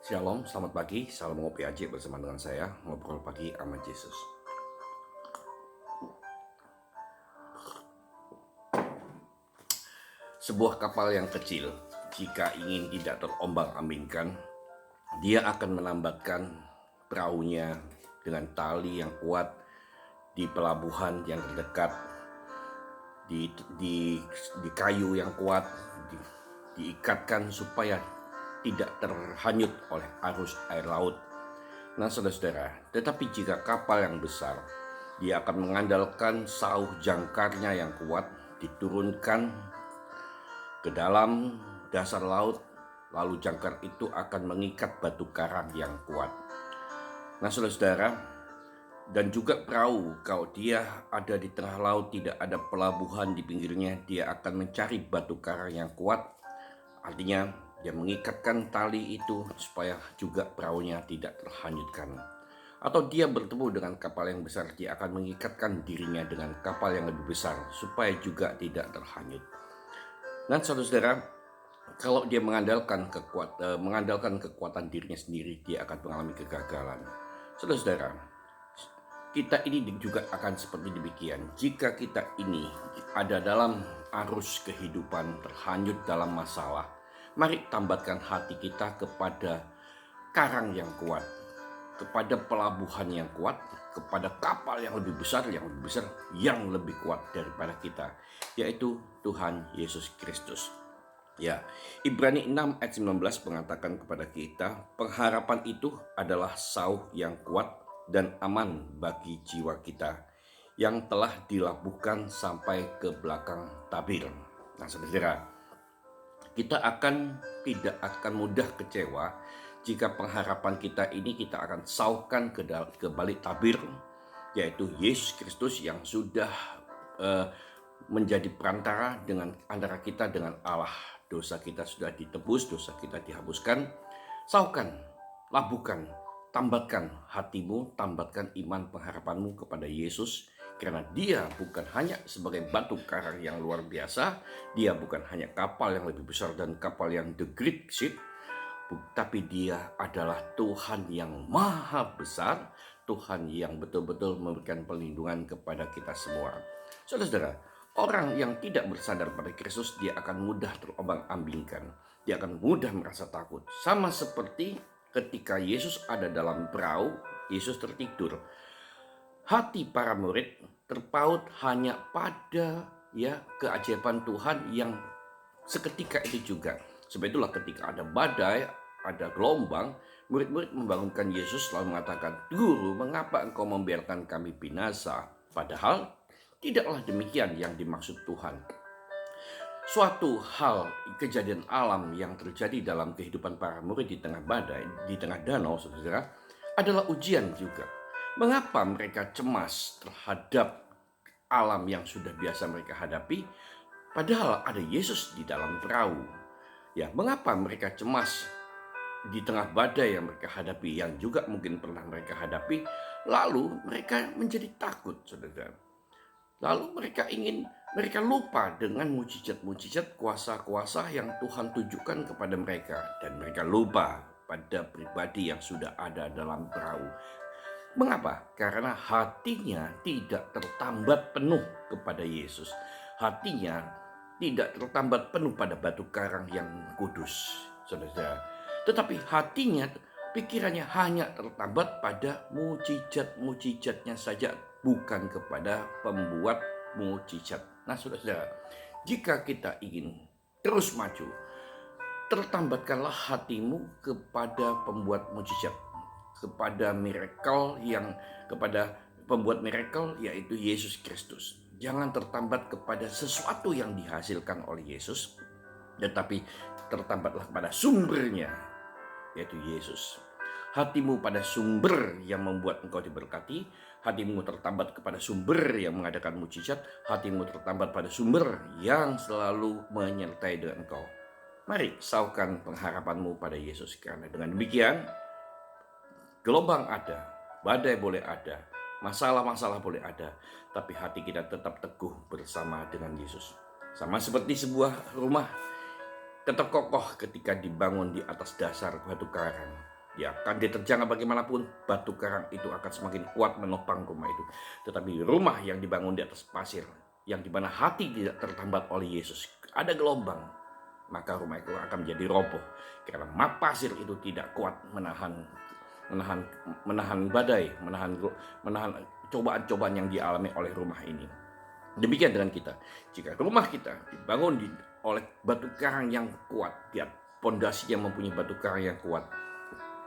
Shalom, selamat pagi, salam ngopi aja bersama dengan saya, ngobrol pagi sama Yesus. Sebuah kapal yang kecil, jika ingin tidak terombang-ambingkan, dia akan menambatkan perahunya dengan tali yang kuat di pelabuhan yang terdekat, di kayu yang kuat, diikatkan supaya tidak terhanyut oleh arus air laut. Nah saudara-saudara, tetapi jika kapal yang besar, dia akan mengandalkan sauh jangkarnya yang kuat, diturunkan ke dalam dasar laut, lalu jangkar itu akan mengikat batu karang yang kuat. Nah saudara-saudara, dan juga perahu, kalau dia ada di tengah laut, tidak ada pelabuhan di pinggirnya, dia akan mencari batu karang yang kuat. Artinya dia mengikatkan tali itu supaya juga perahunya tidak terhanyutkan. Atau dia bertemu dengan kapal yang besar, dia akan mengikatkan dirinya dengan kapal yang lebih besar supaya juga tidak terhanyut. Dan saudara-saudara, kalau dia mengandalkan kekuatan dirinya sendiri, dia akan mengalami kegagalan. Saudara-saudara, kita ini juga akan seperti demikian. Jika kita ini ada dalam arus kehidupan, terhanyut dalam masalah, mari tambatkan hati kita kepada karang yang kuat, kepada pelabuhan yang kuat, kepada kapal yang lebih besar, yang lebih kuat daripada kita, yaitu Tuhan Yesus Kristus. Ya, Ibrani 6 ayat 19 mengatakan kepada kita, pengharapan itu adalah sauh yang kuat dan aman bagi jiwa kita yang telah dilabuhkan sampai ke belakang tabir. Nah saudara, kita tidak akan mudah kecewa jika pengharapan kita ini kita akan sauhkan ke balik tabir, yaitu Yesus Kristus yang sudah menjadi perantara antara kita dengan Allah. Dosa kita sudah ditebus, dosa kita dihapuskan. Sauhkan, labuhkan, tambatkan hatimu, tambatkan iman pengharapanmu kepada Yesus, karena dia bukan hanya sebagai batu karang yang luar biasa, dia bukan hanya kapal yang lebih besar dan kapal yang the great ship, tapi dia adalah Tuhan yang maha besar, Tuhan yang betul-betul memberikan perlindungan kepada kita semua. Saudara-saudara, orang yang tidak bersandar pada Kristus, dia akan mudah terombang-ambingkan, dia akan mudah merasa takut. Sama seperti ketika Yesus ada dalam perahu, Yesus tertidur. Hati para murid terpaut hanya pada keajaiban Tuhan yang seketika itu juga. Sebab itulah ketika ada badai, ada gelombang, murid-murid membangunkan Yesus lalu mengatakan, "Guru, mengapa engkau membiarkan kami binasa?" Padahal tidaklah demikian yang dimaksud Tuhan. Suatu hal, kejadian alam yang terjadi dalam kehidupan para murid di tengah badai, di tengah danau, saudara, adalah ujian juga. Mengapa mereka cemas terhadap alam yang sudah biasa mereka hadapi, padahal ada Yesus di dalam perahu? Ya, mengapa mereka cemas di tengah badai yang mereka hadapi, yang juga mungkin pernah mereka hadapi, lalu mereka menjadi takut, saudara. Lalu mereka lupa dengan mujizat-mujizat, kuasa-kuasa yang Tuhan tunjukkan kepada mereka, dan mereka lupa pada pribadi yang sudah ada dalam perahu. Mengapa? Karena hatinya tidak tertambat penuh kepada Yesus. Hatinya tidak tertambat penuh pada batu karang yang kudus, saudara. Tetapi hatinya, pikirannya hanya tertambat pada mujizat-mujizatnya saja, bukan kepada pembuat mujizat. Nah saudara, jika kita ingin terus maju, tertambatkanlah hatimu kepada pembuat mujizat, kepada pembuat miracle, yaitu Yesus Kristus. Jangan tertambat kepada sesuatu yang dihasilkan oleh Yesus, tetapi tertambatlah pada sumbernya, yaitu Yesus. Hatimu pada sumber yang membuat engkau diberkati, hatimu tertambat kepada sumber yang mengadakan mujizat, hatimu tertambat pada sumber yang selalu menyertai dengan engkau. Mari sauhkan pengharapanmu pada Yesus, karena dengan demikian gelombang ada, badai boleh ada, masalah-masalah boleh ada, tapi hati kita tetap teguh bersama dengan Yesus. Sama seperti sebuah rumah tetap kokoh ketika dibangun di atas dasar batu karang. Dia akan diterjang bagaimanapun, batu karang itu akan semakin kuat menopang rumah itu. Tetapi rumah yang dibangun di atas pasir, yang dimana hati tidak tertambat oleh Yesus, ada gelombang, maka rumah itu akan menjadi roboh. Karena pasir itu tidak kuat menahan badai, menahan cobaan-cobaan yang dialami oleh rumah ini. Demikian dengan kita. Jika rumah kita dibangun oleh batu karang yang kuat, dia pondasi yang mempunyai batu karang yang kuat,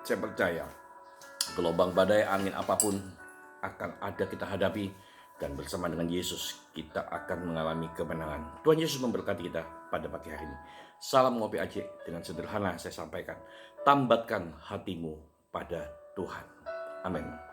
saya percaya gelombang badai angin apapun akan ada kita hadapi, dan bersama dengan Yesus kita akan mengalami kemenangan. Tuhan Yesus memberkati kita pada pagi hari ini. Salam ngopi Aceh, dengan sederhana saya sampaikan, tambatkan hatimu pada Tuhan. Amin.